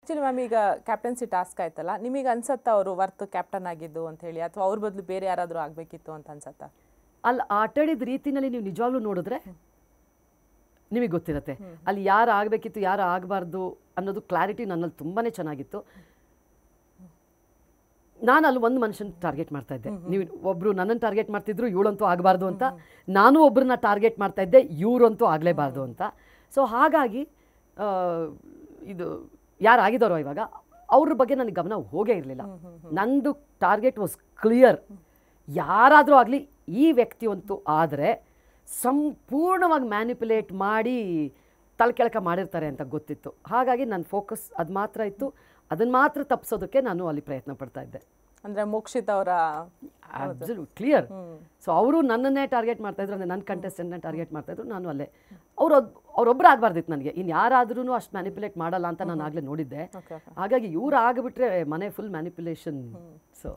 Actually ma'am ಈಗ captaincy task ಆಯ್ತಲ್ಲ, ನಿಮಗೆ ಅನ್ಸತ್ತಾ ಅವರು ವರ್ತ್ ಕ್ಯಾಪ್ಟನ್ ಆಗಿದ್ದು ಅಂತ ಹೇಳಿ, ಅಥವಾ ಅವ್ರ ಬದಲು ಬೇರೆ ಯಾರಾದರೂ ಆಗಬೇಕಿತ್ತು ಅಂತ ಅನ್ಸತ್ತಾ? ಅಲ್ಲಿ ಆಟಾಡಿದ ರೀತಿನಲ್ಲಿ ನೀವು ನಿಜವಾಗ್ಲೂ ನೋಡಿದ್ರೆ ನಿಮಗೆ ಗೊತ್ತಿರುತ್ತೆ ಅಲ್ಲಿ ಯಾರು ಆಗಬೇಕಿತ್ತು ಯಾರು ಆಗಬಾರ್ದು ಅನ್ನೋದು ಕ್ಲಾರಿಟಿ ನನ್ನಲ್ಲಿ ತುಂಬಾ ಚೆನ್ನಾಗಿತ್ತು. ನಾನು ಅಲ್ಲಿ ಒಂದು ಮನುಷ್ಯನ ಟಾರ್ಗೆಟ್ ಮಾಡ್ತಾ ಇದ್ದೆ. ನೀವು ಒಬ್ಬರು ನನ್ನನ್ನು ಟಾರ್ಗೆಟ್ ಮಾಡ್ತಿದ್ರು ಇವಳಂತೂ ಆಗಬಾರ್ದು ಅಂತ, ನಾನು ಒಬ್ಬರನ್ನ ಟಾರ್ಗೆಟ್ ಮಾಡ್ತಾ ಇದ್ದೆ ಇವರಂತೂ ಆಗಲೇಬಾರ್ದು ಅಂತ. ಸೊ ಹಾಗಾಗಿ ಇದು ಯಾರು ಆಗಿದ್ದಾರೋ ಇವಾಗ ಅವ್ರ ಬಗ್ಗೆ ನನಗೆ ಗಮನ ಹೋಗೇ ಇರಲಿಲ್ಲ. ನಂದು ಟಾರ್ಗೆಟ್ ವಾಸ್ ಕ್ಲಿಯರ್. ಯಾರಾದರೂ ಆಗಲಿ ಈ ವ್ಯಕ್ತಿಯಂತೂ ಆದರೆ ಸಂಪೂರ್ಣವಾಗಿ ಮ್ಯಾನಿಪ್ಯುಲೇಟ್ ಮಾಡಿ ತಲೆಕೆಳಕ ಮಾಡಿರ್ತಾರೆ ಅಂತ ಗೊತ್ತಿತ್ತು. ಹಾಗಾಗಿ ನನ್ನ ಫೋಕಸ್ ಅದು ಮಾತ್ರ ಇತ್ತು. ಅದನ್ನು ಮಾತ್ರ ತಪ್ಪಿಸೋದಕ್ಕೆ ನಾನು ಅಲ್ಲಿ ಪ್ರಯತ್ನ ಪಡ್ತಾ ಇದ್ದೆ. ಅಂದರೆ ಮೋಕ್ಷಿತ್ ಅವರ ಕ್ಲಿಯರ್. ಸೊ ಅವರು ನನ್ನನ್ನೇ ಟಾರ್ಗೆಟ್ ಮಾಡ್ತಾಯಿದ್ರು, ಅಂದರೆ ನನ್ನ ಕಂಟೆಸ್ಟೆಂಟ್ನ ಟಾರ್ಗೆಟ್ ಮಾಡ್ತಾಯಿದ್ರು. ನಾನು ಅಲ್ಲೇ ಅವರೊಬ್ಬರು ಆಗಬಾರ್ದಿತ್ತು ನನಗೆ. ಇನ್ನು ಯಾರಾದ್ರೂ ಅಷ್ಟು ಮ್ಯಾನಿಪ್ಯುಲೇಟ್ ಮಾಡಲ್ಲ ಅಂತ ನಾನು ಆಗಲೇ ನೋಡಿದ್ದೆ. ಹಾಗಾಗಿ ಇವ್ರು ಆಗಿಬಿಟ್ರೆ ಮನೆ ಫುಲ್ ಮ್ಯಾನಿಪ್ಯುಲೇಷನ್. ಸೊ